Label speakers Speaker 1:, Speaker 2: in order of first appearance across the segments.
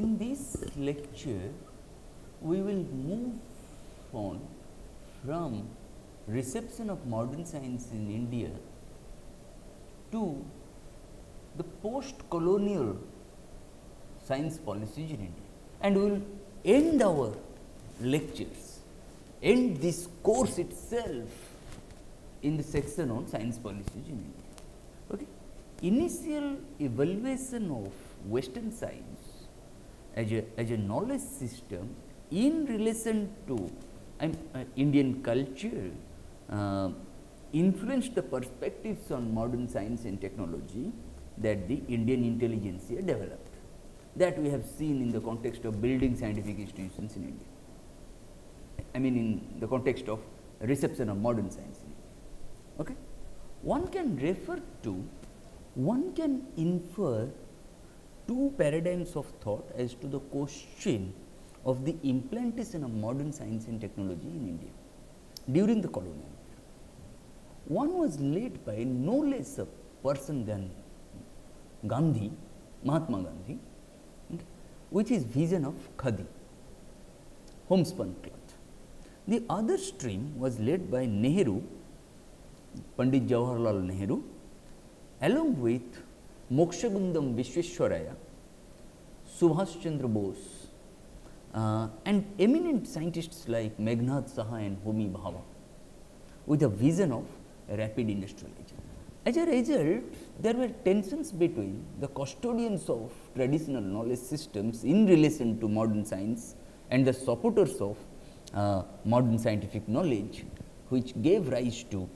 Speaker 1: In this lecture, we will move on from reception of modern science in India to the post-colonial science policies in India, and we will end our lectures, end this course itself in the section on science policies in India. Okay. Initial evaluation of Western science as a knowledge system in relation to Indian culture influenced the perspectives on modern science and technology that the Indian intelligentsia developed, that we have seen in the context of building scientific institutions in India. I mean, in the context of reception of modern science in India. Okay. One can infer two paradigms of thought as to the question of the implantation of modern science and technology in India during the colonial era. One was led by no less a person than Gandhi, Mahatma Gandhi, okay, with his vision of khadi, homespun cloth. The other stream was led by Nehru, Pandit Jawaharlal Nehru, along with Mokshagundam Vishweshwaraya, Subhash Chandra Bose, and eminent scientists like Meghnad Saha and Homi Bhabha, with a vision of rapid industrialization. As a result, there were tensions between the custodians of traditional knowledge systems in relation to modern science and the supporters of modern scientific knowledge, which gave rise to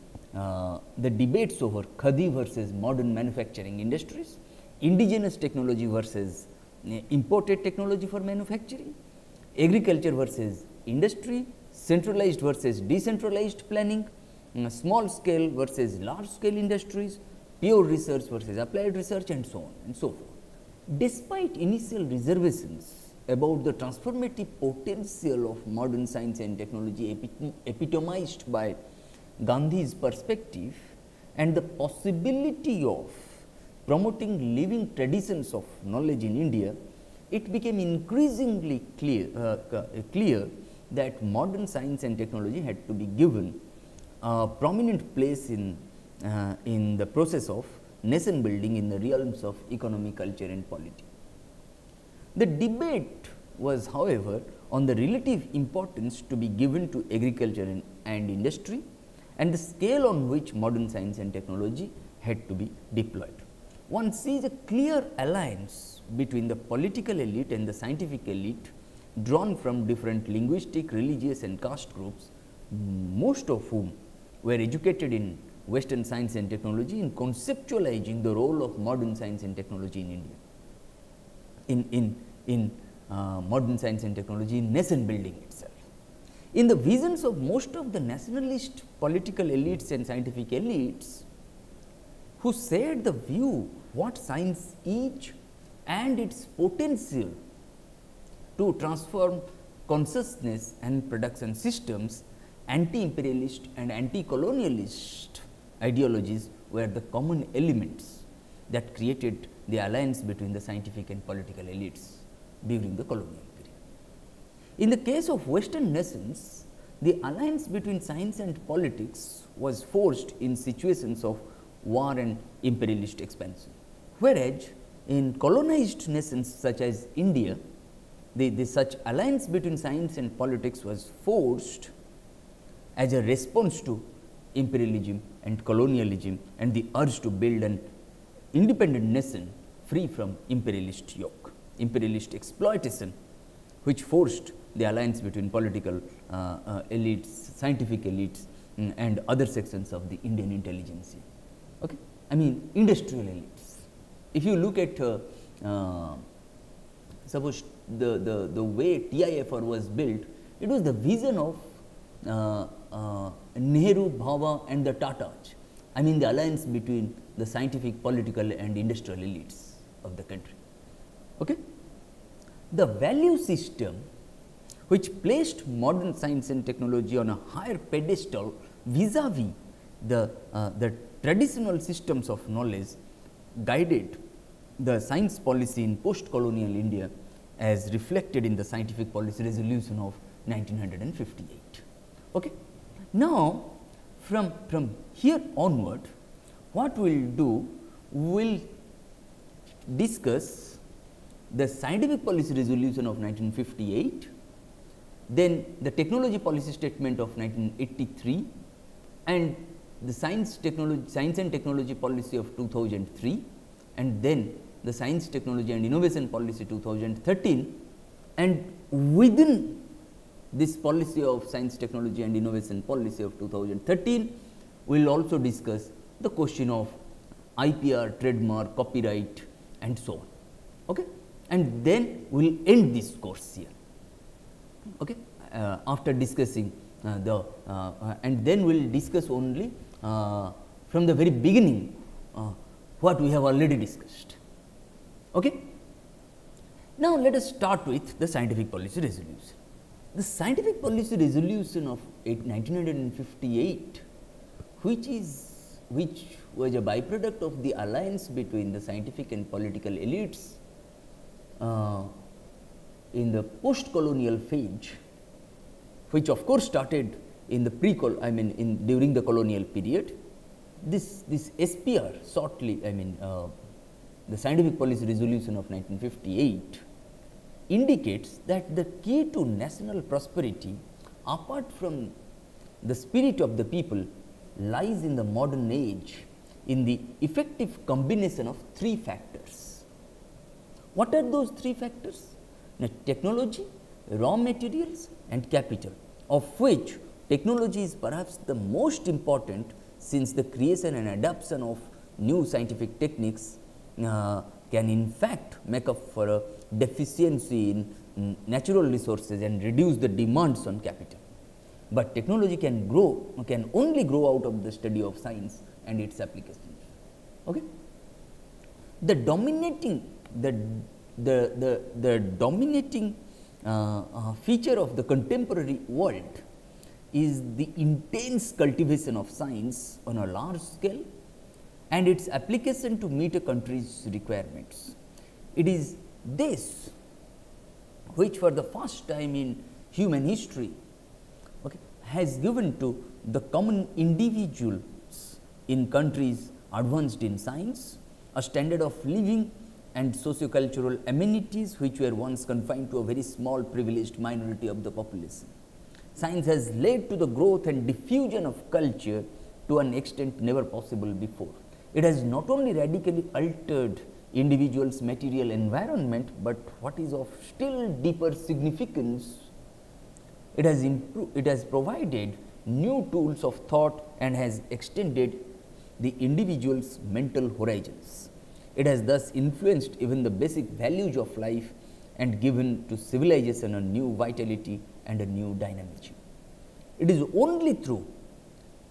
Speaker 1: the debates over khadi versus modern manufacturing industries, indigenous technology versus imported technology for manufacturing, agriculture versus industry, centralized versus decentralized planning, small scale versus large scale industries, pure research versus applied research, and so on and so forth. Despite initial reservations about the transformative potential of modern science and technology epitomized by Gandhi's perspective and the possibility of promoting living traditions of knowledge in India, it became increasingly clear that modern science and technology had to be given a prominent place in the process of nation building in the realms of economy, culture, and polity. The debate was, however, on the relative importance to be given to agriculture and industry, and the scale on which modern science and technology had to be deployed. One sees a clear alliance between the political elite and the scientific elite drawn from different linguistic, religious, and caste groups, most of whom were educated in Western science and technology, in conceptualizing the role of modern science and technology in India, in modern science and technology in nation building itself. In the visions of most of the nationalist political elites and scientific elites, who shared the view what science is and its potential to transform consciousness and production systems, anti-imperialist and anti-colonialist ideologies were the common elements that created the alliance between the scientific and political elites during the colonial period. In the case of Western nations, the alliance between science and politics was forged in situations of war and imperialist expansion, whereas in colonized nations such as India, the such alliance between science and politics was forged as a response to imperialism and colonialism and the urge to build an independent nation free from imperialist yoke, imperialist exploitation, which forced the alliance between political elites, scientific elites, and other sections of the Indian intelligentsia. Okay? I mean, industrial elites. If you look at suppose the way TIFR was built, it was the vision of Nehru, Bhabha, and the Tatas. I mean, the alliance between the scientific, political, and industrial elites of the country. Okay? The value system which placed modern science and technology on a higher pedestal vis-a-vis the traditional systems of knowledge guided the science policy in post-colonial India as reflected in the Scientific Policy Resolution of 1958. Okay. Now, from here onward, what we will do, we will discuss the Scientific Policy Resolution of 1958, then the Technology Policy Statement of 1983, and the Science and Technology Policy of 2003, and then the Science, Technology and Innovation Policy 2013, and within this policy of Science, Technology and Innovation Policy of 2013, we will also discuss the question of IPR, trademark, copyright and so on. Okay? And then we will end this course here. Okay? After discussing and then we will discuss only from the very beginning what we have already discussed. Okay? Now, let us start with the Scientific Policy Resolution. The Scientific Policy Resolution of 1958, which was a byproduct of the alliance between the scientific and political elites in the post-colonial phase, which of course started in the during the colonial period. This SPR shortly, the Scientific Policy Resolution of 1958 indicates that the key to national prosperity, apart from the spirit of the people, lies in the modern age in the effective combination of three factors. What are those three factors? Now, technology, raw materials and capital, of which technology is perhaps the most important, since the creation and adoption of new scientific techniques can in fact make up for a deficiency in natural resources and reduce the demands on capital. But technology can only grow out of the study of science and its applications. Okay? The dominating feature of the contemporary world is the intense cultivation of science on a large scale and its application to meet a country's requirements. It is this which for the first time in human history has given to the common individuals in countries advanced in science a standard of living and socio-cultural amenities which were once confined to a very small privileged minority of the population. Science has led to the growth and diffusion of culture to an extent never possible before. It has not only radically altered individuals' material environment, but what is of still deeper significance, it has provided new tools of thought and has extended the individual's mental horizons. It has thus influenced even the basic values of life and given to civilization a new vitality and a new dynamism. It is only through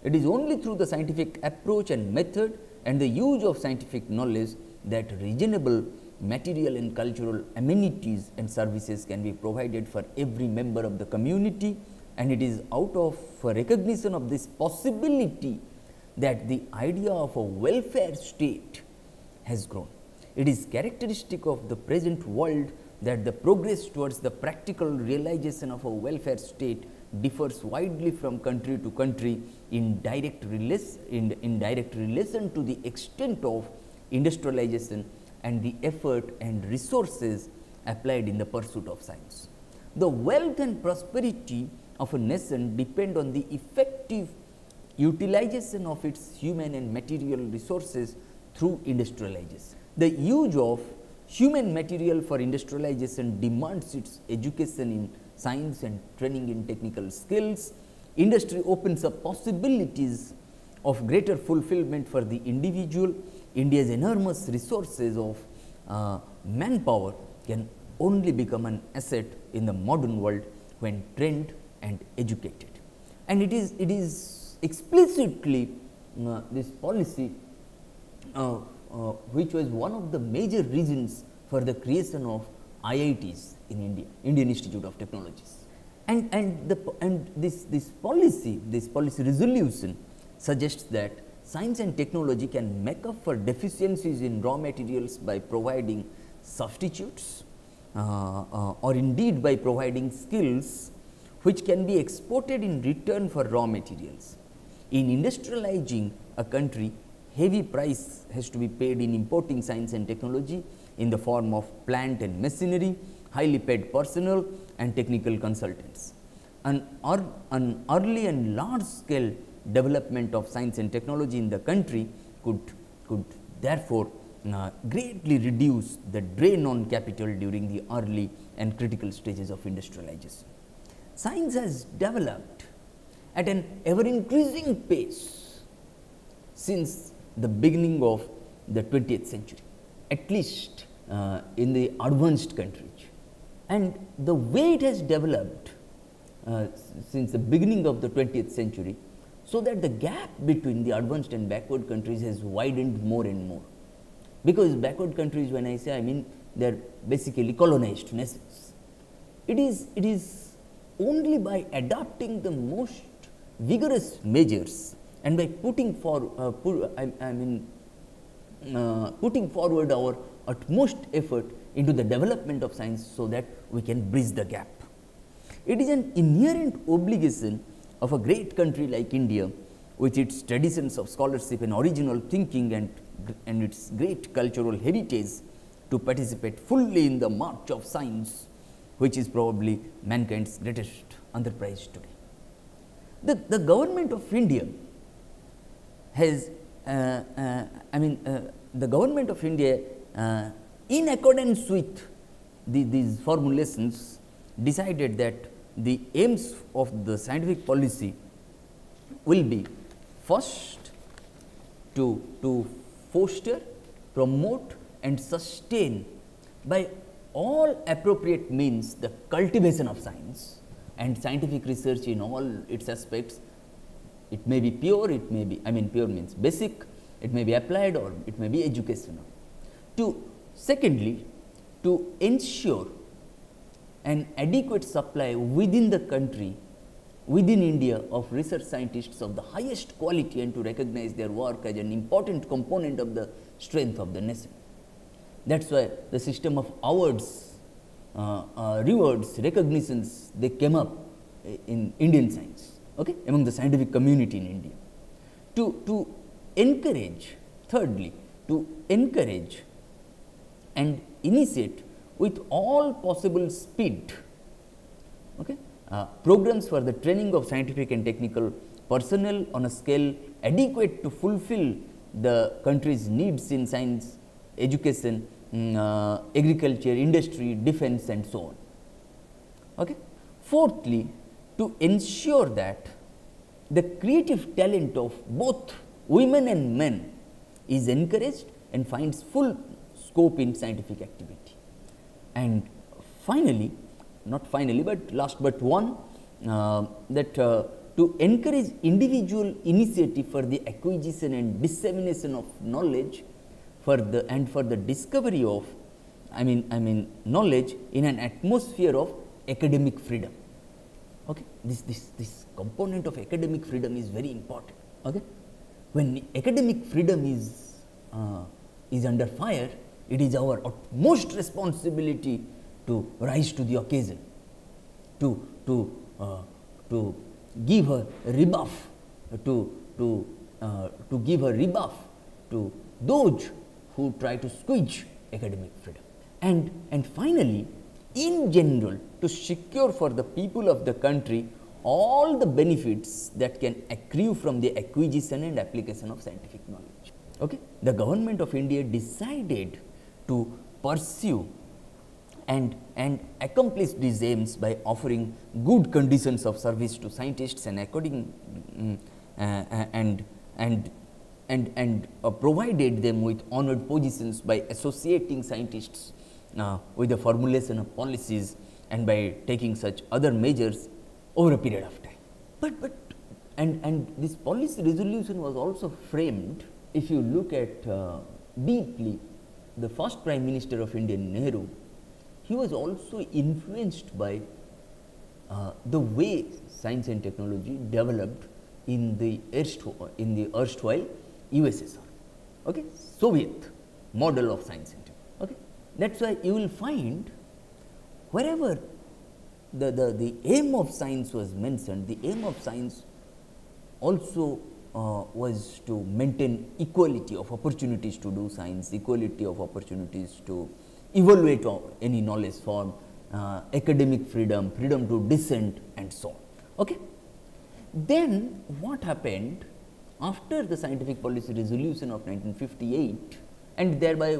Speaker 1: the scientific approach and method and the use of scientific knowledge that reasonable material and cultural amenities and services can be provided for every member of the community, and it is out of a recognition of this possibility that the idea of a welfare state has grown. It is characteristic of the present world that the progress towards the practical realization of a welfare state differs widely from country to country in direct relation to the extent of industrialization and the effort and resources applied in the pursuit of science. The wealth and prosperity of a nation depend on the effective utilization of its human and material resources through industrialization. The use of human material for industrialization demands its education in science and training in technical skills. Industry opens up possibilities of greater fulfillment for the individual. India's enormous resources of manpower can only become an asset in the modern world when trained and educated. And it is explicitly this policy which was one of the major reasons for the creation of IITs in India, Indian Institute of Technologies. And this policy resolution suggests that science and technology can make up for deficiencies in raw materials by providing substitutes or indeed by providing skills which can be exported in return for raw materials. In industrializing a country, heavy price has to be paid in importing science and technology in the form of plant and machinery, highly paid personnel and technical consultants. An early and large scale development of science and technology in the country could therefore greatly reduce the drain on capital during the early and critical stages of industrialization. Science has developed at an ever increasing pace since the beginning of the 20th century, at least in the advanced countries. And the way it has developed since the beginning of the 20th century, so that the gap between the advanced and backward countries has widened more and more. Because backward countries, when I say, I mean they are basically colonized nations. It is only by adopting the most vigorous measures and by putting putting forward our utmost effort into the development of science, so that we can bridge the gap. It is an inherent obligation of a great country like India, with its traditions of scholarship and original thinking and its great cultural heritage, to participate fully in the march of science, which is probably mankind's greatest enterprise today. The government of India has, the government of India, in accordance with these formulations, decided that the aims of the scientific policy will be first to foster, promote and sustain by all appropriate means the cultivation of science and scientific research in all its aspects. It may be pure, it may be, pure means basic, it may be applied, or it may be educational. Secondly, to ensure an adequate supply within the country, within India, of research scientists of the highest quality, and to recognize their work as an important component of the strength of the nation. That is why the system of awards, rewards, recognitions, they came up in Indian science, okay, among the scientific community in India. To encourage, thirdly, to encourage and initiate with all possible speed, okay, programs for the training of scientific and technical personnel on a scale adequate to fulfill the country's needs in science, education, agriculture, industry, defense and so on. Okay. Fourthly, to ensure that the creative talent of both women and men is encouraged and finds full scope in scientific activity. And finally, not finally, but last but one, to encourage individual initiative for the acquisition and dissemination of knowledge for the discovery of knowledge in an atmosphere of academic freedom. Okay. This component of academic freedom is very important. Okay. When academic freedom is under fire, it is our utmost responsibility to rise to the occasion, to give a rebuff, to give a rebuff to those who try to squeeze academic freedom. And finally, in general, to secure for the people of the country all the benefits that can accrue from the acquisition and application of scientific knowledge. Okay. The government of India decided to pursue and accomplish these aims by offering good conditions of service to scientists and provided them with honored positions by associating scientists with the formulation of policies and by taking such other measures over a period of time. And this policy resolution was also framed, if you look at deeply, the first Prime Minister of India, Nehru, he was also influenced by the way science and technology developed in the erstwhile USSR, okay, Soviet model of science and technology. Okay. That is why you will find wherever the aim of science was mentioned, the aim of science also was to maintain equality of opportunities to do science, equality of opportunities to evaluate any knowledge form, academic freedom, freedom to dissent and so on. Okay. Then what happened after the scientific policy resolution of 1958, and thereby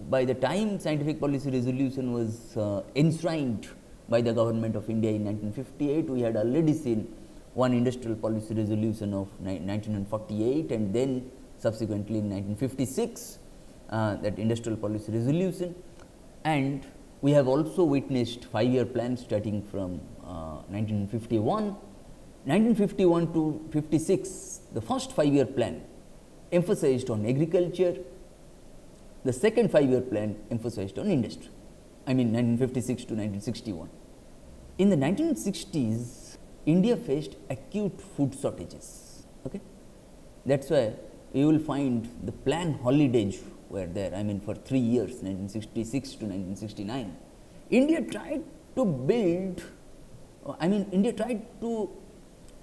Speaker 1: by the time scientific policy resolution was enshrined by the government of India in 1958, we had already seen one industrial policy resolution of 1948 and then subsequently in 1956 that industrial policy resolution, and we have also witnessed 5-year plans starting from 1951. 1951 to 56, the first 5-year plan emphasized on agriculture, the second 5-year plan emphasized on industry, I mean 1956 to 1961. In the 1960s, India faced acute food shortages. Okay? That is why you will find the planned holidays were there, I mean for 3 years, 1966 to 1969. India tried to build, India tried to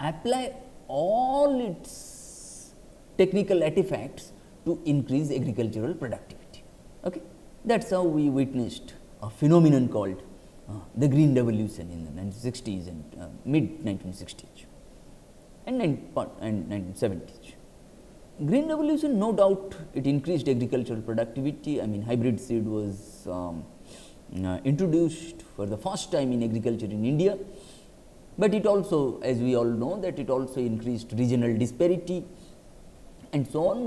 Speaker 1: apply all its technical artifacts to increase agricultural productivity. Okay? That is how we witnessed a phenomenon called the Green Revolution in the 1960s and mid 1960s and 1970s. Green Revolution, no doubt, it increased agricultural productivity. I mean, hybrid seed was introduced for the first time in agriculture in India, but it also, as we all know, that it also increased regional disparity and so on.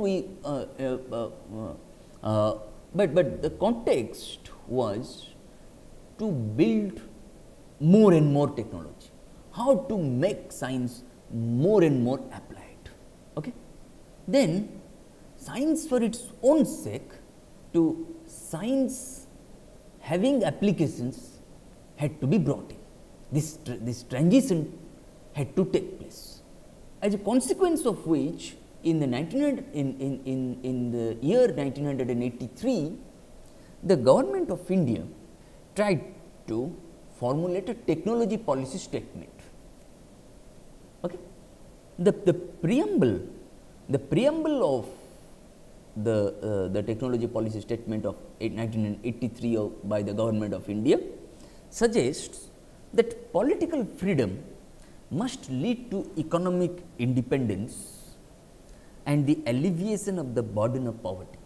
Speaker 1: But the context was to build more and more technology, how to make science more and more applied. Okay? Then science for its own sake, to science having applications had to be brought in. This transition had to take place. As a consequence of which, in the year 1983, the government of India tried to formulate a technology policy statement. Okay? The preamble of the technology policy statement of 1983 by the government of India suggests that political freedom must lead to economic independence and the alleviation of the burden of poverty.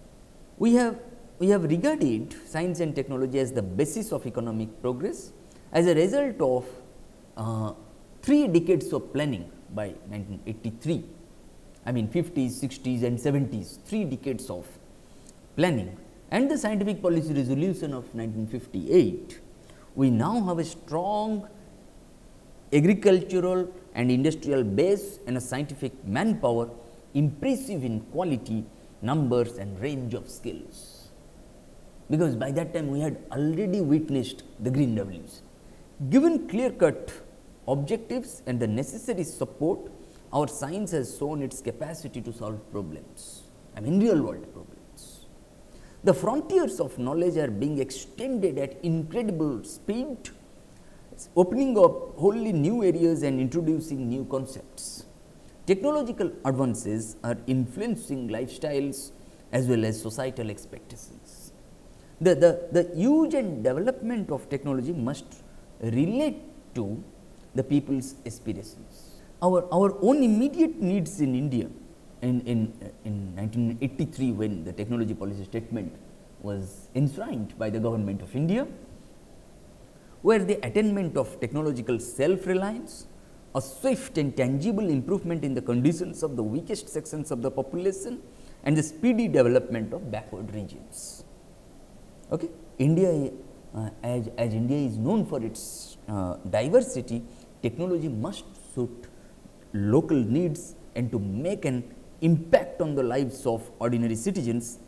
Speaker 1: We have regarded science and technology as the basis of economic progress as a result of 3 decades of planning by 1983. I mean 50s, 60s and 70s, 3 decades of planning and the scientific policy resolution of 1958. We now have a strong agricultural and industrial base and a scientific manpower impressive in quality, numbers and range of skills. Because by that time we had already witnessed the Green Revolution. Given clear-cut objectives and the necessary support, our science has shown its capacity to solve problems, I mean real world problems. The frontiers of knowledge are being extended at incredible speed, opening up wholly new areas and introducing new concepts. Technological advances are influencing lifestyles as well as societal expectations. The use and development of technology must relate to the people's aspirations. Our own immediate needs in India in 1983, when the technology policy statement was enshrined by the government of India, were the attainment of technological self-reliance, a swift and tangible improvement in the conditions of the weakest sections of the population and the speedy development of backward regions. Okay? India, as India is known for its diversity, technology must suit local needs, and to make an impact on the lives of ordinary citizens,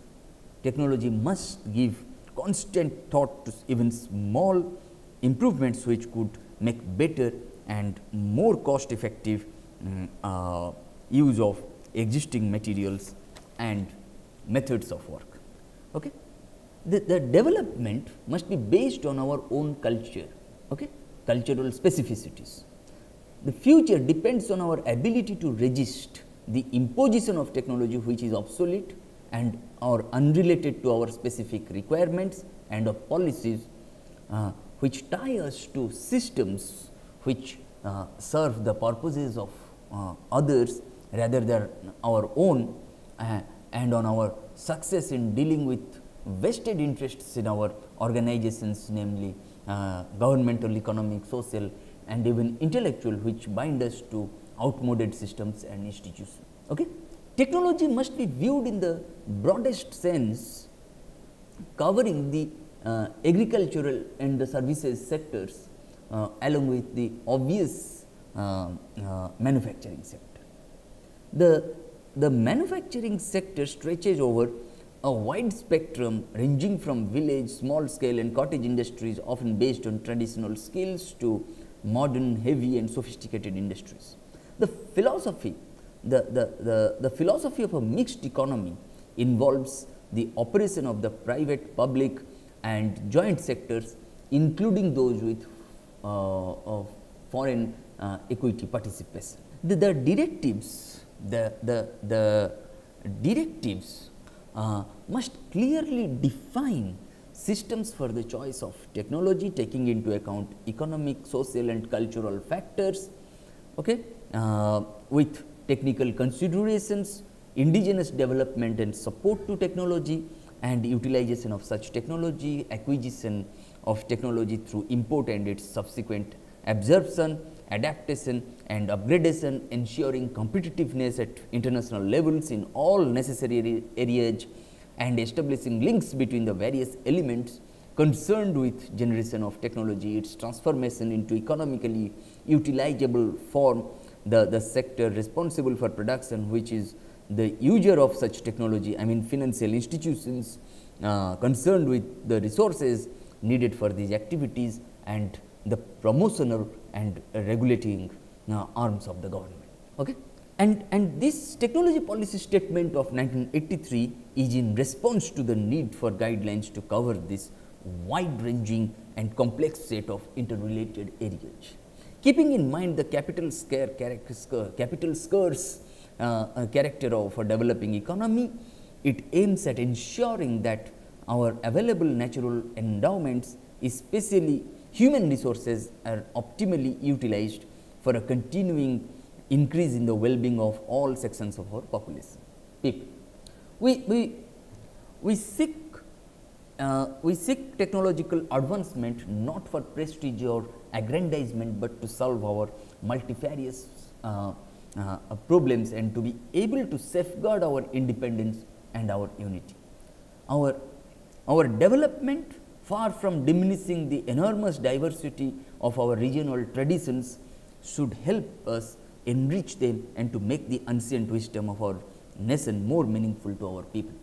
Speaker 1: technology must give constant thought to even small improvements which could make better and more cost effective use of existing materials and methods of work. Okay? the development must be based on our own culture, okay, cultural specificities. The future depends on our ability to resist the imposition of technology which is obsolete and or unrelated to our specific requirements, and of policies which tie us to systems which serve the purposes of others rather than our own, and on our success in dealing with vested interests in our organizations, namely governmental, economic, social and even intellectual, which bind us to outmoded systems and institutions. Okay? Technology must be viewed in the broadest sense, covering the agricultural and the services sectors along with the obvious manufacturing sector. The manufacturing sector stretches over a wide spectrum ranging from village, small scale and cottage industries often based on traditional skills to modern, heavy and sophisticated industries. The philosophy of a mixed economy involves the operation of the private, public and joint sectors, including those with foreign equity participation. The directives must clearly define systems for the choice of technology, taking into account economic, social and cultural factors, okay, with technical considerations, indigenous development and support to technology and utilization of such technology, acquisition of technology through import and its subsequent absorption, adaptation and upgradation, ensuring competitiveness at international levels in all necessary areas and establishing links between the various elements concerned with generation of technology, its transformation into economically utilizable form, the sector responsible for production, which is the user of such technology, I mean financial institutions concerned with the resources needed for these activities, and the promotional and regulating arms of the government. Okay? And this technology policy statement of 1983 is in response to the need for guidelines to cover this wide ranging and complex set of interrelated areas. Keeping in mind the capital scarce character of a developing economy, it aims at ensuring that our available natural endowments, especially human resources, are optimally utilized for a continuing increase in the well-being of all sections of our population. People, we seek technological advancement not for prestige or aggrandizement, but to solve our multifarious problems and to be able to safeguard our independence and our unity. Our development, far from diminishing the enormous diversity of our regional traditions, should help us enrich them and to make the ancient wisdom of our nation more meaningful to our people.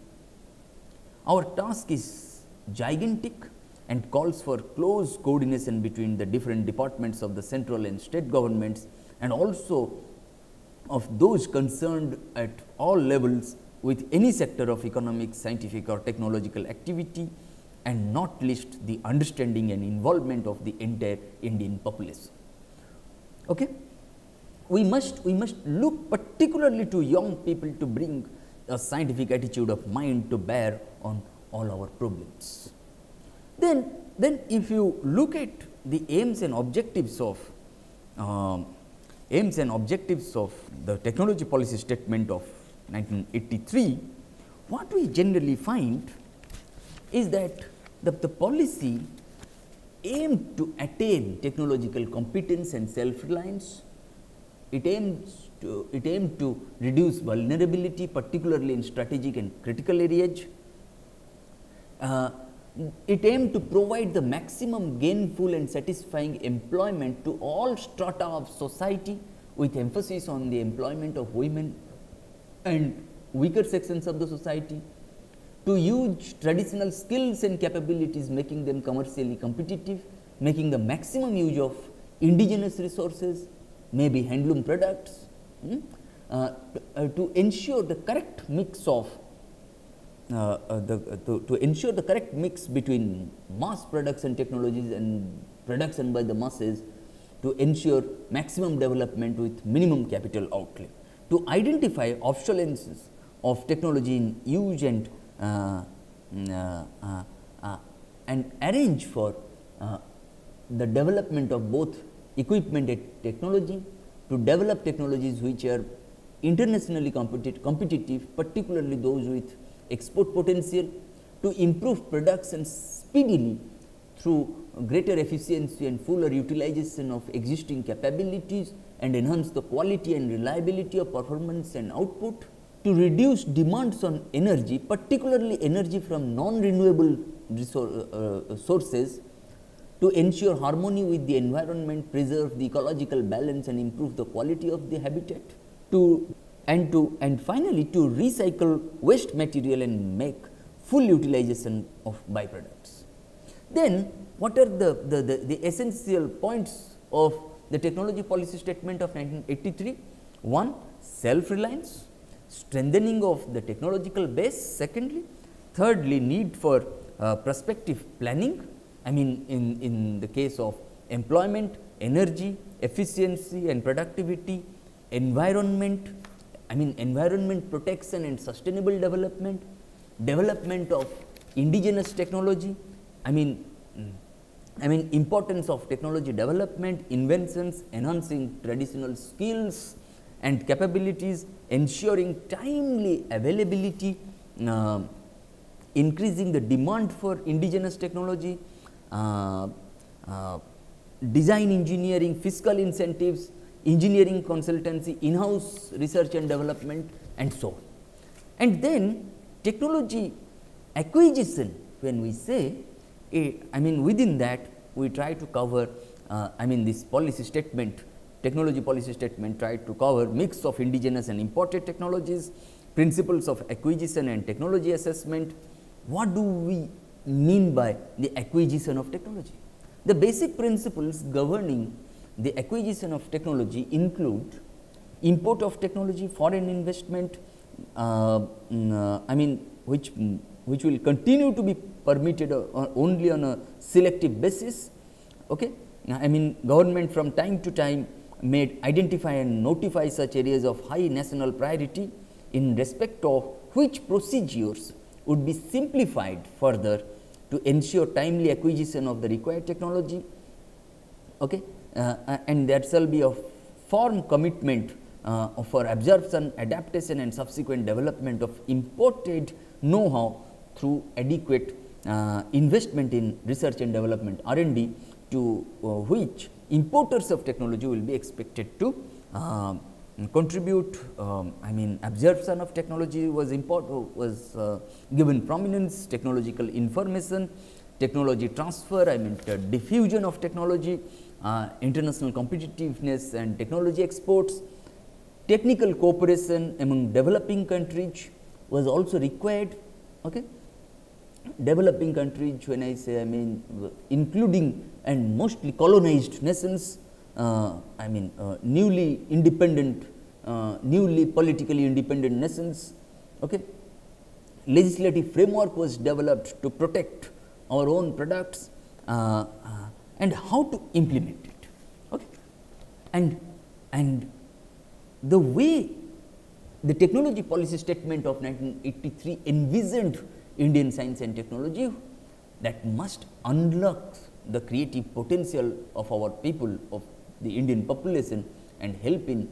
Speaker 1: Our task is gigantic and calls for close coordination between the different departments of the central and state governments, and also of those concerned at all levels with any sector of economic, scientific or technological activity, and not least the understanding and involvement of the entire Indian population. Okay? We must look particularly to young people to bring a scientific attitude of mind to bear on all our problems. Then if you look at the aims and objectives of the technology policy statement of 1983, what we generally find is that the policy aimed to attain technological competence and self-reliance. It aimed to reduce vulnerability, particularly in strategic and critical areas. It aimed to provide the maximum gainful and satisfying employment to all strata of society, with emphasis on the employment of women and weaker sections of the society, to use traditional skills and capabilities, making them commercially competitive, making the maximum use of indigenous resources, maybe handloom products, to ensure the correct mix of to ensure the correct mix between mass production technologies and production by the masses, to ensure maximum development with minimum capital outlay, to identify obsolescence of technology in use and arrange for the development of both equipment and technology, to develop technologies which are internationally competitive, particularly those with export potential, to improve production speedily through greater efficiency and fuller utilization of existing capabilities, and enhance the quality and reliability of performance and output, to reduce demands on energy, particularly energy from non-renewable sources, to ensure harmony with the environment, preserve the ecological balance and improve the quality of the habitat, and finally to recycle waste material and make full utilization of byproducts. Then what are the essential points of the technology policy statement of 1983? One, self-reliance, strengthening of the technological base. Secondly, thirdly, need for prospective planning. I mean, in the case of employment, energy, efficiency and productivity, environment, I mean environment protection and sustainable development, development of indigenous technology, I mean importance of technology development, inventions, enhancing traditional skills and capabilities, ensuring timely availability, increasing the demand for indigenous technology, design engineering, fiscal incentives, engineering consultancy, in-house research and development, and so on. And then technology acquisition, when we say, within that we try to cover, this policy statement, technology policy statement tried to cover mix of indigenous and imported technologies, principles of acquisition and technology assessment. What do we mean by the acquisition of technology? The basic principles governing the acquisition of technology include import of technology, foreign investment, which will continue to be permitted only on a selective basis. Okay? Government from time to time may identify and notify such areas of high national priority, in respect of which procedures would be simplified further to ensure timely acquisition of the required technology. Okay? And there shall be a firm commitment for absorption, adaptation and subsequent development of imported know-how through adequate investment in research and development (R&D), to which importers of technology will be expected to contribute. Absorption of technology was given prominence, technological information, technology transfer, diffusion of technology, international competitiveness and technology exports, technical cooperation among developing countries was also required. Okay? Developing countries, when I say, including and mostly colonized nations, newly independent, newly politically independent nations. Okay? Legislative framework was developed to protect our own products, and how to implement it. Okay? And the way the technology policy statement of 1983 envisioned Indian science and technology, that must unlock the creative potential of our people, of the Indian population, and help in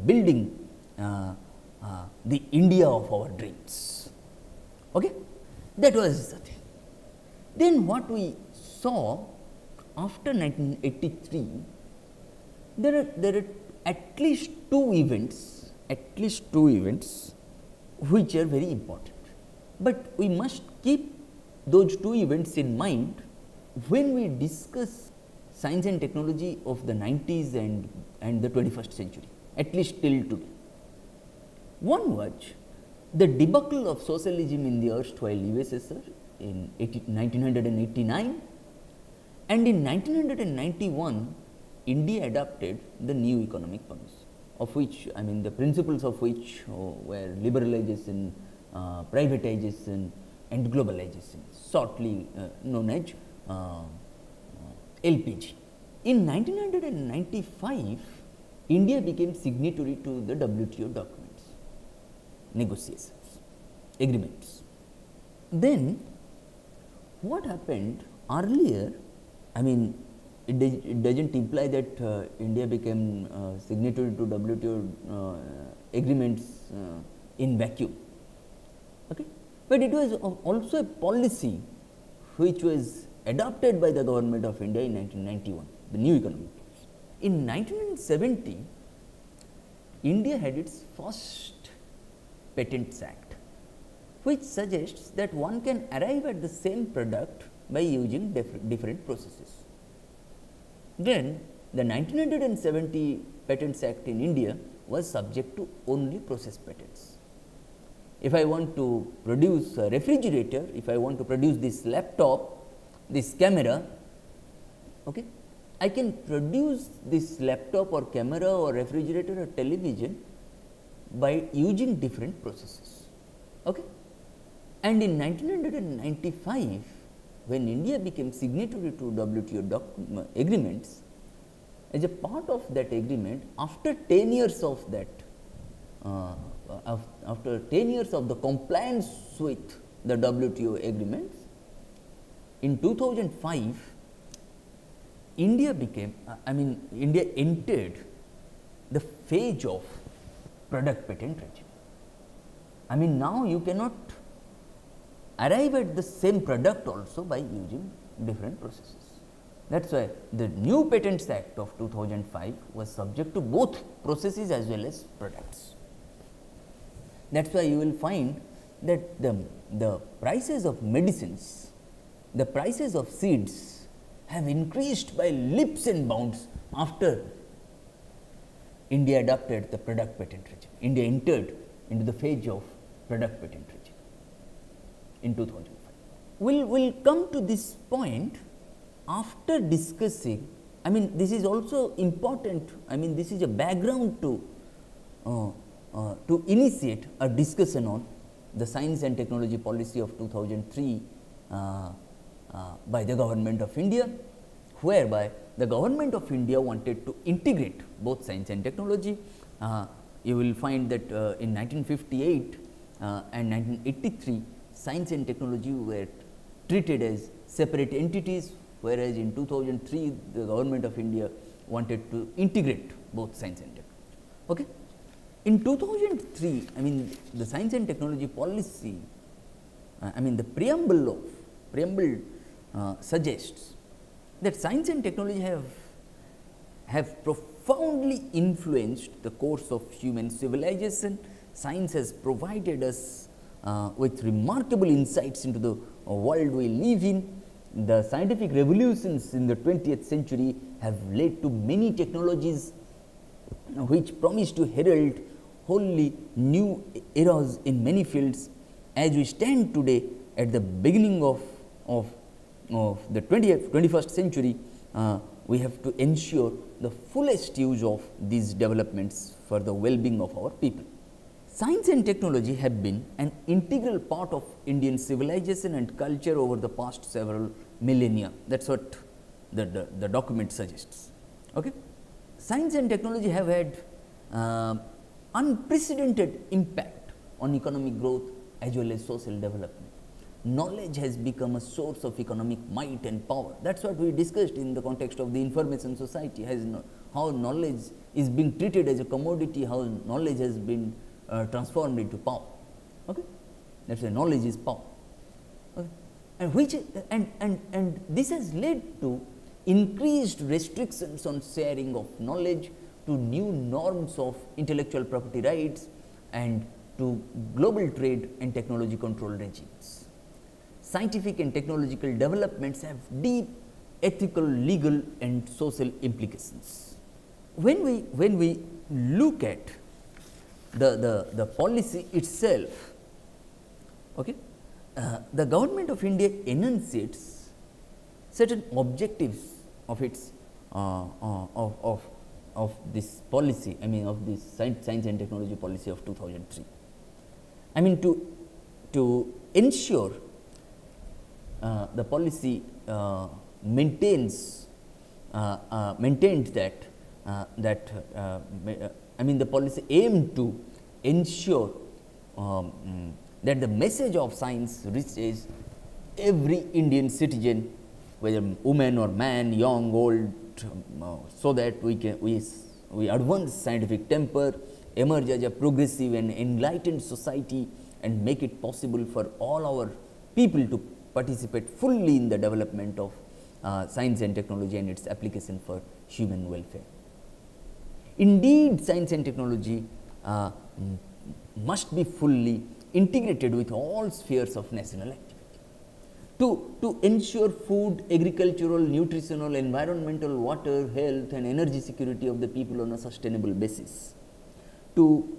Speaker 1: building the India of our dreams. Okay? That was the thing. Then what we saw after 1983, there are at least two events which are very important. But we must keep those two events in mind when we discuss science and technology of the 90s and the 21st century, at least till today. One was the debacle of socialism in the erstwhile USSR in 1989, and in 1991 India adopted the new economic policy, of which the principles of which were liberalization, privatization and globalization, shortly known as LPG. In 1995, India became signatory to the WTO documents, negotiations, agreements. Then what happened earlier, I mean it does not imply that India became signatory to WTO agreements in vacuum, okay? But it was also a policy which was adopted by the government of India in 1991, the new economic policy. In 1970, India had its first Patents Act, which suggests that one can arrive at the same product by using different processes. Then the 1970 Patents Act in India was subject to only process patents. If I want to produce a refrigerator, if I want to produce this laptop, this camera, okay, I can produce this laptop or camera or refrigerator or television by using different processes. Okay. And in 1995, when India became signatory to WTO agreements, as a part of that agreement, after 10 years of that, after 10 years of the compliance with the WTO agreements, in 2005, India became, India entered the phase of product patent regime. I mean, now you cannot arrive at the same product also by using different processes. That is why the new Patents Act of 2005 was subject to both processes as well as products. That is why you will find that the prices of medicines, the prices of seeds have increased by leaps and bounds after India adopted the product patent regime. India entered into the phase of product patent regime in 2005. We will come to this point after discussing, this is also important, this is a background to initiate a discussion on the Science and Technology Policy of 2003 by the Government of India, whereby the Government of India wanted to integrate both science and technology. You will find that in 1958 and 1983, science and technology were treated as separate entities, whereas in 2003, the Government of India wanted to integrate both science and technology. Okay? In 2003, the Science and Technology Policy, the preamble suggests that science and technology have profoundly influenced the course of human civilization. Science has provided us with remarkable insights into the world we live in. The scientific revolutions in the 20th century have led to many technologies which promise to herald wholly new eras in many fields. As we stand today at the beginning of the 21st century, we have to ensure the fullest use of these developments for the well-being of our people. Science and technology have been an integral part of Indian civilization and culture over the past several millennia. That is what the document suggests. Okay? Science and technology have had unprecedented impact on economic growth as well as social development. Knowledge has become a source of economic might and power. That is what we discussed in the context of the information society, how knowledge is being treated as a commodity, how knowledge has been transformed into power. Okay? That is why knowledge is power. Okay? And this has led to increased restrictions on sharing of knowledge, to new norms of intellectual property rights, and to global trade and technology control regimes. Scientific and technological developments have deep ethical, legal and social implications. When we look at the policy itself, okay, the Government of India enunciates certain objectives of its of this policy, of this science and technology policy of 2003. To to ensure the policy maintains maintained that the policy aimed to ensure that the message of science reaches every Indian citizen, whether woman or man, young, old, so that we advance scientific temper, emerge as a progressive and enlightened society, and make it possible for all our people to participate fully in the development of science and technology and its application for human welfare. Indeed, science and technology must be fully integrated with all spheres of national activity. To ensure food, agricultural, nutritional, environmental, water, health and energy security of the people on a sustainable basis. To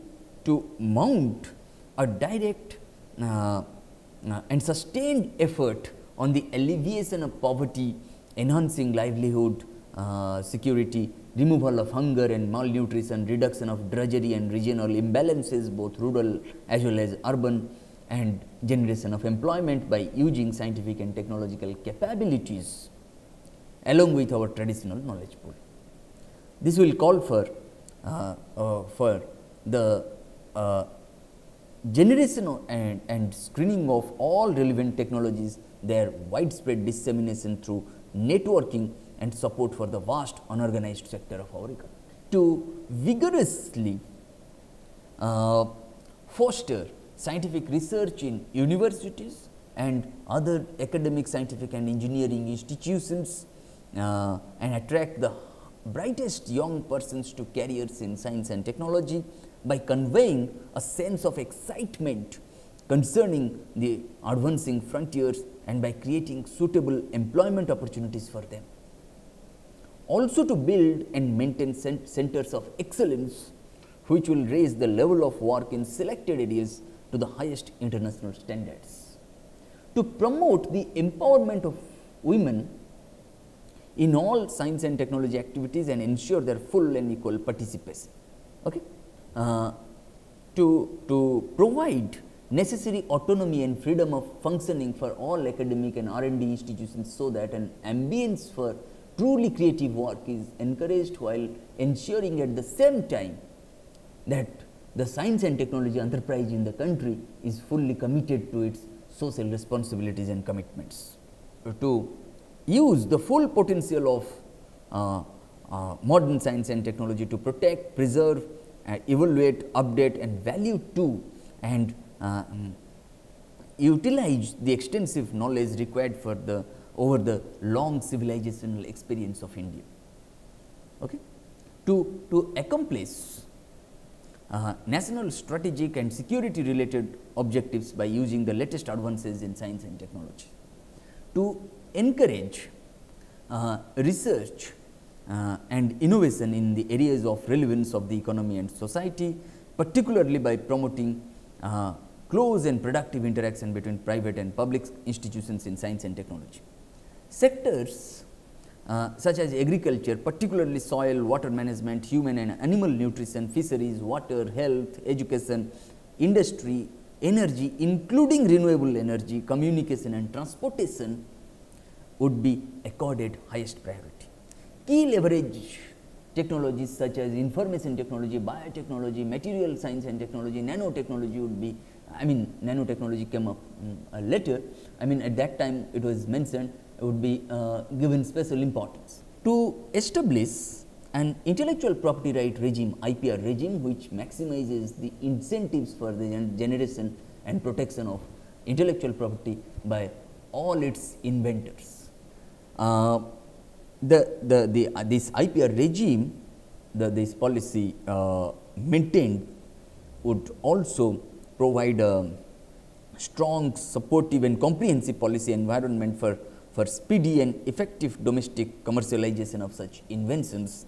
Speaker 1: mount a direct and sustained effort on the alleviation of poverty, enhancing livelihood security, removal of hunger and malnutrition, reduction of drudgery and regional imbalances, both rural as well as urban, and generation of employment by using scientific and technological capabilities along with our traditional knowledge pool. This will call for the generation and screening of all relevant technologies, their widespread dissemination through networking and support for the vast unorganized sector of our economy. To vigorously foster scientific research in universities and other academic, scientific and engineering institutions and attract the brightest young persons to careers in science and technology by conveying a sense of excitement concerning the advancing frontiers and by creating suitable employment opportunities for them. Also to build and maintain centers of excellence which will raise the level of work in selected areas to the highest international standards. To promote the empowerment of women in all science and technology activities and ensure their full and equal participation. Okay? To provide necessary autonomy and freedom of functioning for all academic and R&D institutions, so that an ambience for truly creative work is encouraged, while ensuring at the same time that the science and technology enterprise in the country is fully committed to its social responsibilities and commitments. To use the full potential of modern science and technology to protect, preserve, evaluate, update and value to and utilize the extensive knowledge required for over the long civilizational experience of India. Okay? To accomplish national strategic and security related objectives by using the latest advances in science and technology. To encourage research and innovation in the areas of relevance of the economy and society, particularly by promoting close and productive interaction between private and public institutions in science and technology. Sectors such as agriculture, particularly soil, water management, human and animal nutrition, fisheries, water, health, education, industry, energy, including renewable energy, communication and transportation would be accorded highest priority. Key leverage technologies such as information technology, biotechnology, material science and technology, nanotechnology would be, nanotechnology came up later, at that time it was mentioned, would be given special importance. To establish an intellectual property right regime, IPR regime, which maximizes the incentives for the generation and protection of intellectual property by all its inventors. This IPR regime, this policy maintained would also provide a strong, supportive and comprehensive policy environment for speedy and effective domestic commercialization of such inventions,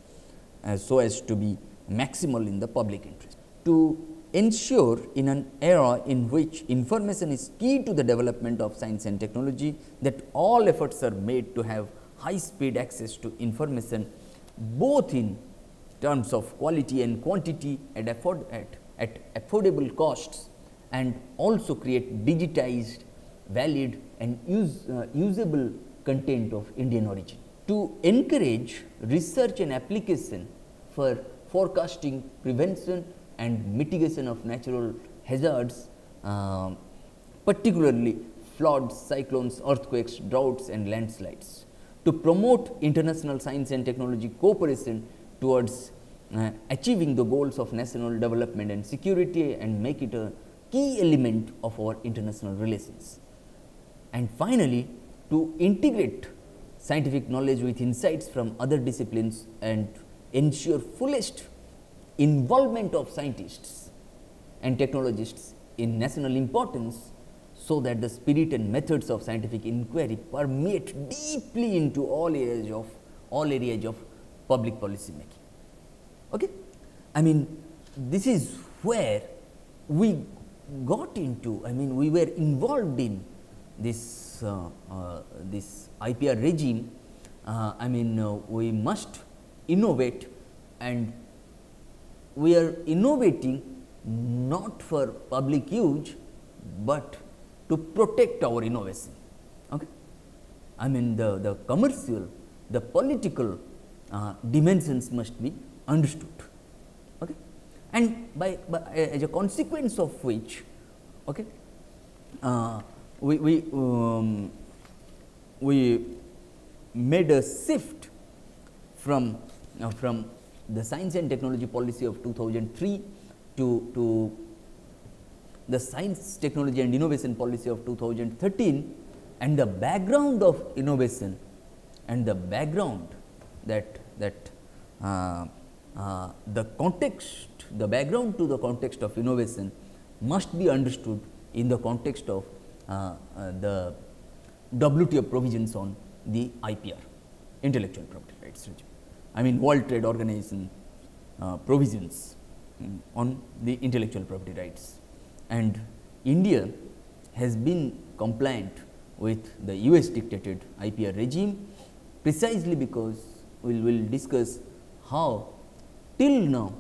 Speaker 1: so as to be maximal in the public interest. To ensure in an era in which information is key to the development of science and technology, that all efforts are made to have high speed access to information, both in terms of quality and quantity at affordable costs, and also create digitized, valid and usable content of Indian origin. To encourage research and application for forecasting, prevention and mitigation of natural hazards, particularly floods, cyclones, earthquakes, droughts and landslides. To promote international science and technology cooperation towards achieving the goals of national development and security and make it a key element of our international relations. And finally, to integrate scientific knowledge with insights from other disciplines and ensure fullest involvement of scientists and technologists in national importance, so that the spirit and methods of scientific inquiry permeate deeply into all areas of public policy making. Okay? I mean, this is where we got into, I mean, we were involved in this this IPR regime. I mean, we must innovate, and we are innovating not for public use, but to protect our innovation. Okay? I mean, the commercial, the political dimensions must be understood. Okay? And by as a consequence of which, okay, we made a shift from the science and technology policy of 2003 to the science, technology and innovation policy of 2013, and the background of innovation and the background that the context, the background to the context of innovation must be understood in the context of the WTO provisions on the IPR, intellectual property rights regime. I mean, World Trade Organization provisions on the intellectual property rights. And India has been compliant with the US dictated IPR regime, precisely because we will discuss how till now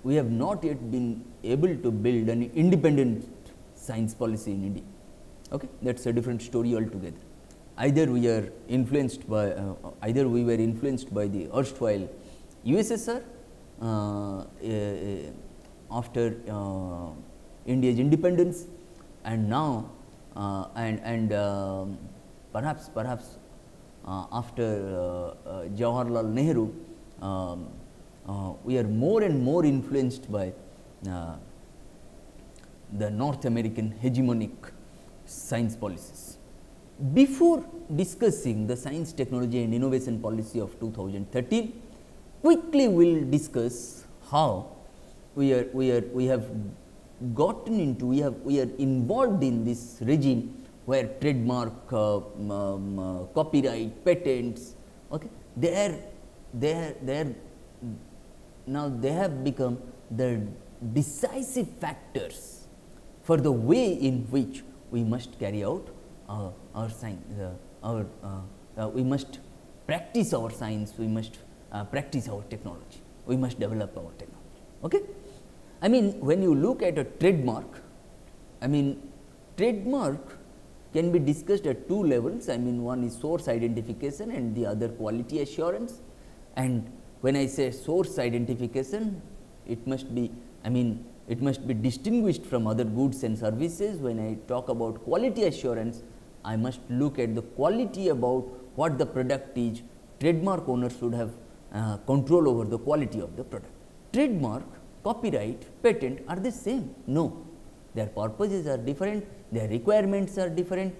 Speaker 1: we have not yet been able to build an independent science policy in India. Okay? That is a different story altogether. Either we are influenced by, either we were influenced by the erstwhile USSR after India's independence, and now perhaps after Jawaharlal Nehru, we are more and more influenced by the North American hegemonic science policies. Before discussing the science, technology and innovation policy of 2013, quickly we will discuss how we have gotten into, we are involved in this regime where trademark, copyright, patents, okay, they have become the decisive factors for the way in which we must carry out our science, we must practice our science, we must practice our technology, we must develop our technology. Okay? I mean, when you look at a trademark, I mean, trademark can be discussed at two levels. I mean, one is source identification and the other quality assurance. And when I say source identification, it must be, I mean, it must be distinguished from other goods and services. When I talk about quality assurance, I must look at the quality about what the product is. Trademark owner should have control over the quality of the product. Trademark, copyright, patent are the same? No, their purposes are different, their requirements are different,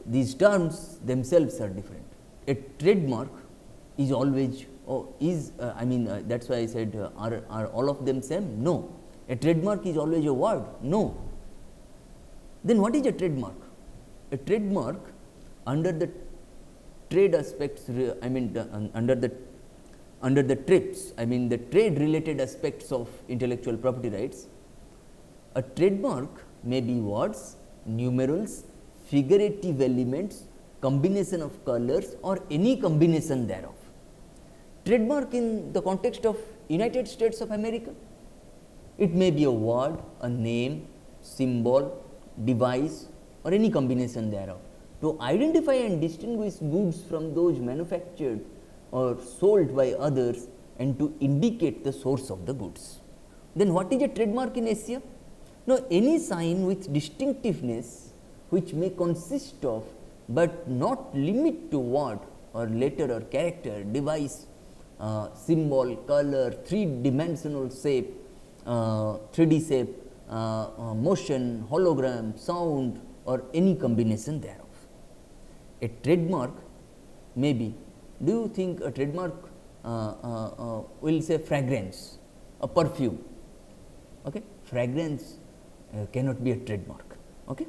Speaker 1: these terms themselves are different. A trademark is always, that is why I said are all of them same? No. A trademark is always a word? No. Then what is a trademark? A trademark under the trade aspects, I mean under the TRIPS, I mean the trade related aspects of intellectual property rights, a trademark may be words, numerals, figurative elements, combination of colors or any combination thereof. Trademark in the context of United States of America, it may be a word, a name, symbol, device or any combination thereof to identify and distinguish goods from those manufactured or sold by others and to indicate the source of the goods. Then what is a trademark in Asia? Now, any sign with distinctiveness which may consist of but not limit to word or letter or character, device, symbol, color, three-dimensional shape, 3D shape, motion, hologram, sound or any combination thereof. A trademark may be, do you think a trademark will say fragrance, a perfume? Okay. Fragrance cannot be a trademark. Okay.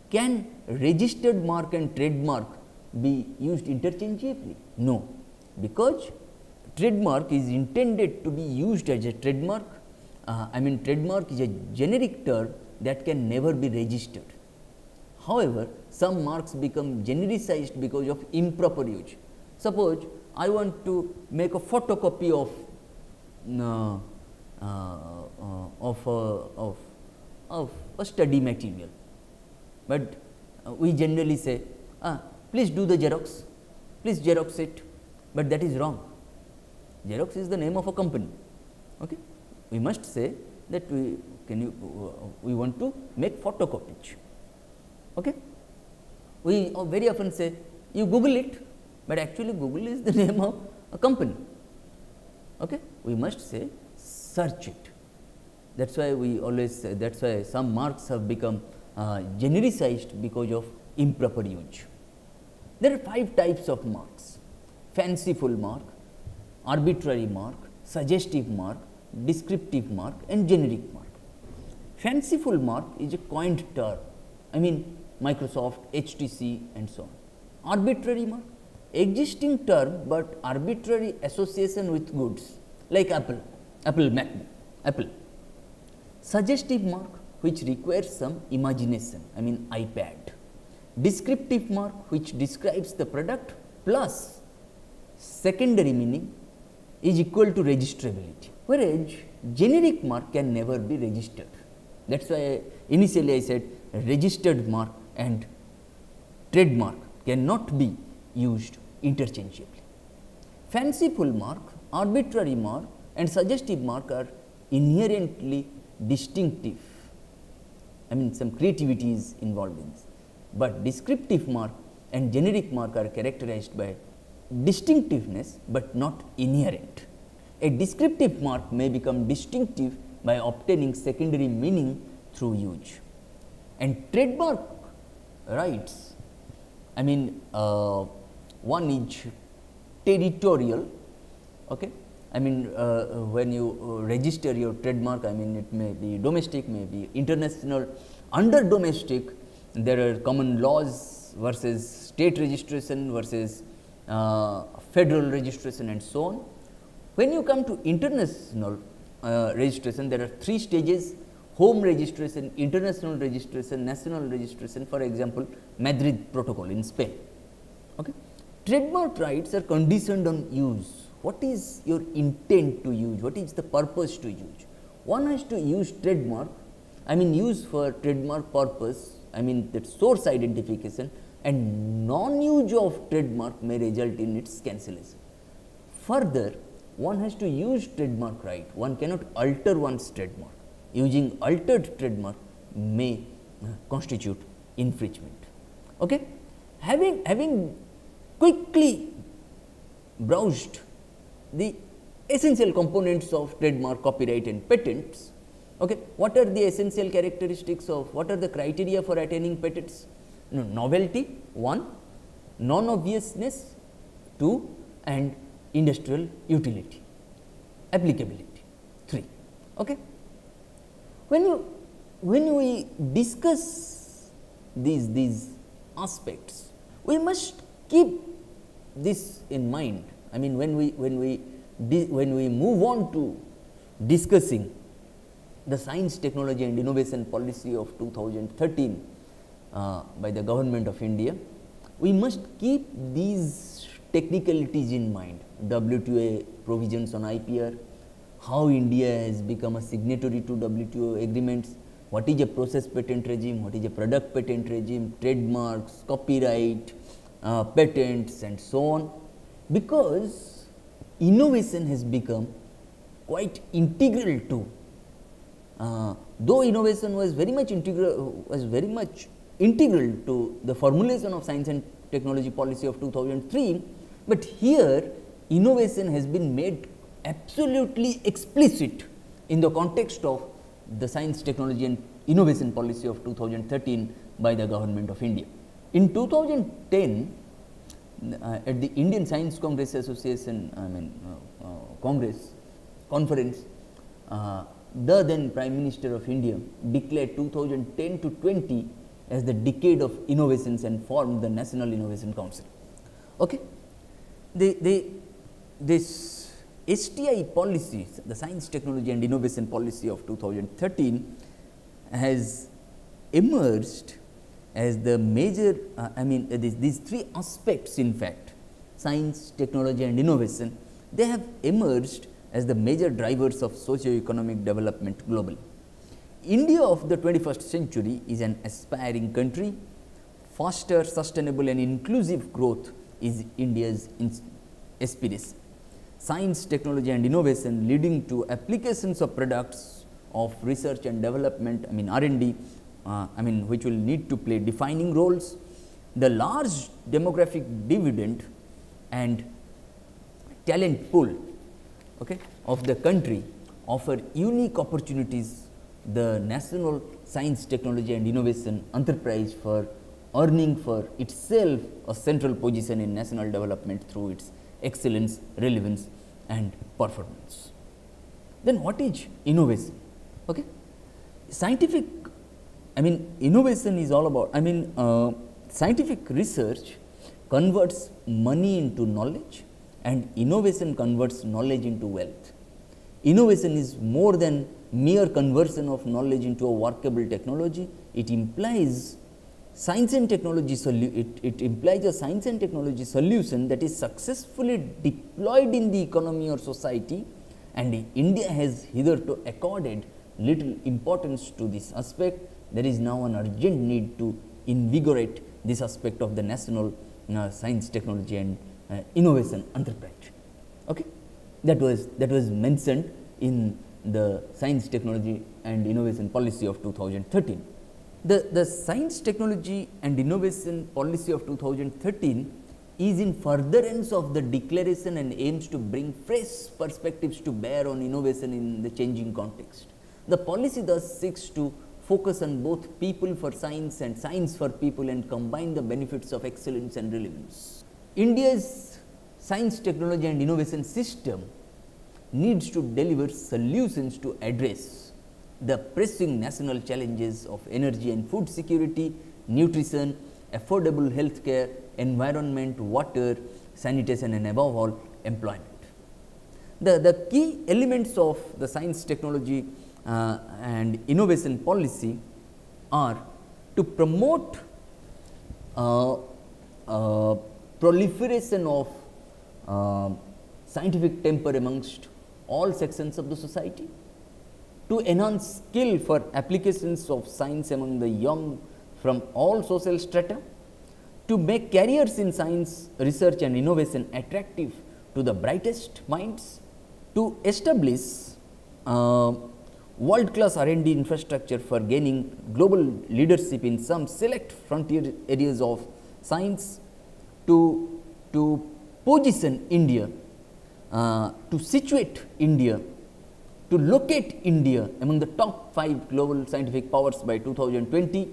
Speaker 1: Can registered mark and trademark be used interchangeably? No, because trademark is intended to be used as a trademark. Trademark is a generic term that can never be registered. However, some marks become genericized because of improper use. Suppose I want to make a photocopy of a study material, but we generally say, please do the Xerox, please Xerox it, but that is wrong. Xerox is the name of a company. Okay. We must say that we want to make photocopies. Okay. We very often say you Google it, but actually Google is the name of a company. Okay. We must say search it. That is why we always say, that is why some marks have become genericized because of improper use. There are 5 types of marks: fanciful mark, arbitrary mark, suggestive mark, descriptive mark and generic mark. Fanciful mark is a coined term, Microsoft, HTC and so on. Arbitrary mark, existing term, but arbitrary association with goods like Apple, Apple. Suggestive mark, which requires some imagination, iPad. Descriptive mark, which describes the product plus secondary meaning is equal to registrability, whereas generic mark can never be registered. That is why initially I said registered mark and trademark cannot be used interchangeably. Fanciful mark, arbitrary mark and suggestive mark are inherently distinctive. Some creativity is involved in this, but descriptive mark and generic mark are characterized by distinctiveness, but not inherent. A descriptive mark may become distinctive by obtaining secondary meaning through use. And trademark rights, one is territorial. Okay. When you register your trademark, it may be domestic, may be international. Under domestic, there are common laws versus state registration versus federal registration and so on. When you come to international registration, there are 3 stages: home registration, international registration, national registration. For example, Madrid Protocol in Spain. Okay. Trademark rights are conditioned on use. What is your intent to use? What is the purpose to use? One has to use trademark, use for trademark purpose, that source identification, and non-use of trademark may result in its cancellation. Further, one has to use trademark right. One cannot alter one's trademark. Using altered trademark may constitute infringement. Okay? Having quickly browsed the essential components of trademark, copyright and patents. Okay. What are the essential characteristics of, what are the criteria for attaining patents? Novelty 1, non-obviousness 2 and industrial utility, applicability 3. Okay. When we discuss these aspects, we must keep this in mind. When we move on to discussing the science, technology and innovation policy of 2013 by the government of India, we must keep these technicalities in mind. WTO provisions on IPR, how India has become a signatory to WTO agreements, what is a process patent regime, what is a product patent regime, trademarks, copyright, patents and so on, because innovation has become quite integral to, though innovation was very much integral to the formulation of science and technology policy of 2003, but here innovation has been made absolutely explicit in the context of the science, technology and innovation policy of 2013 by the government of India. In 2010, at the Indian Science Congress Association, conference, the then Prime Minister of India declared 2010 to 20 as the decade of innovations and formed the National Innovation Council. Okay. This STI policy, the Science, Technology and Innovation Policy of 2013 has emerged as the major, these three aspects in fact, science, technology and innovation, they have emerged as the major drivers of socio-economic development globally. India of the 21st century is an aspiring country. Faster, sustainable and inclusive growth is India's aspiration. Science, technology and innovation leading to applications of products of research and development, R&D, which will need to play defining roles. The large demographic dividend and talent pool, okay, of the country offer unique opportunities the national science, technology and innovation enterprise for earning for itself a central position in national development through its excellence, relevance and performance. Then what is innovation? Okay. Scientific, innovation is all about, scientific research converts money into knowledge and innovation converts knowledge into wealth. Innovation is more than mere conversion of knowledge into a workable technology. It implies science and technology it implies a science and technology solution that is successfully deployed in the economy or society, and India has hitherto accorded little importance to this aspect. There is now an urgent need to invigorate this aspect of the national science, technology and innovation enterprise. Okay. That was mentioned in the science, technology and innovation policy of 2013. The science, technology and innovation policy of 2013 is in furtherance of the declaration and aims to bring fresh perspectives to bear on innovation in the changing context. The policy thus seeks to focus on both people for science and science for people and combine the benefits of excellence and relevance. India's science, technology and innovation system needs to deliver solutions to address the pressing national challenges of energy and food security, nutrition, affordable health care, environment, water, sanitation and above all employment. The key elements of the science, technology and innovation policy are to promote proliferation of scientific temper amongst all sections of the society, to enhance skill for applications of science among the young from all social strata, to make careers in science, research and innovation attractive to the brightest minds, to establish world-class R&D infrastructure for gaining global leadership in some select frontier areas of science, to position India, to situate India, to locate India among the top 5 global scientific powers by 2020,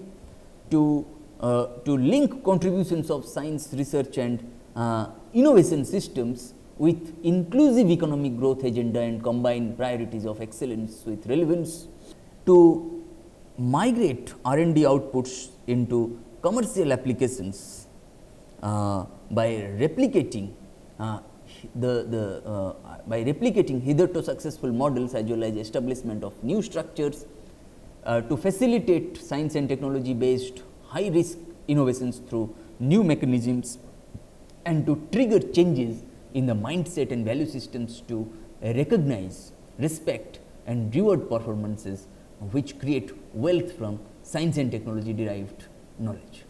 Speaker 1: to link contributions of science, research and innovation systems with inclusive economic growth agenda and combine priorities of excellence with relevance, to migrate R&D outputs into commercial applications by replicating hitherto successful models as well as establishment of new structures, to facilitate science and technology based high risk innovations through new mechanisms, and to trigger changes in the mindset and value systems to recognize, respect and reward performances which create wealth from science and technology derived knowledge.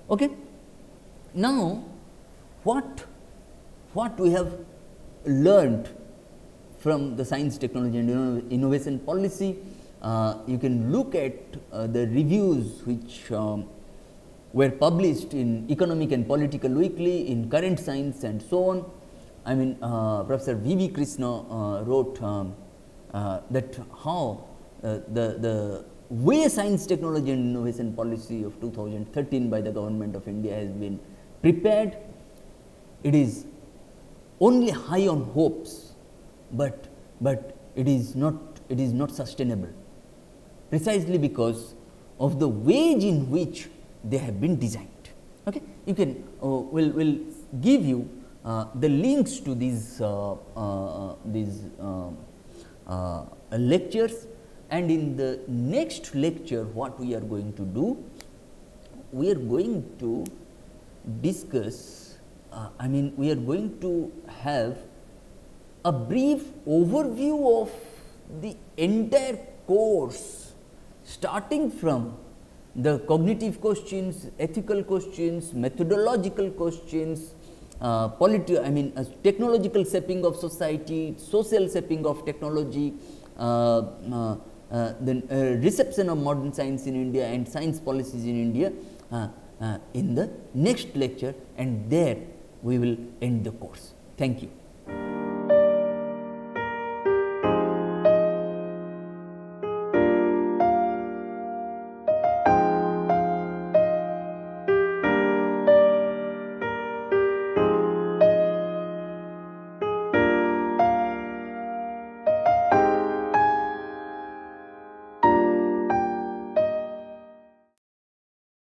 Speaker 1: Okay. Now, what we have learned from the science, technology and innovation policy, you can look at the reviews which were published in Economic and Political Weekly, in Current Science and so on. I mean, Professor V.V. Krishna wrote that how the way science, technology and innovation policy of 2013 by the government of India has been prepared, it is only high on hopes, but it is not sustainable, precisely because of the ways in which they have been designed. Okay, you can will give you the links to these lectures, and in the next lecture what we are going to do, we are going to discuss, we are going to have a brief overview of the entire course, starting from the cognitive questions, ethical questions, methodological questions, technological shaping of society, social shaping of technology, then reception of modern science in India and science policies in India in the next lecture, and there we will end the course. Thank you.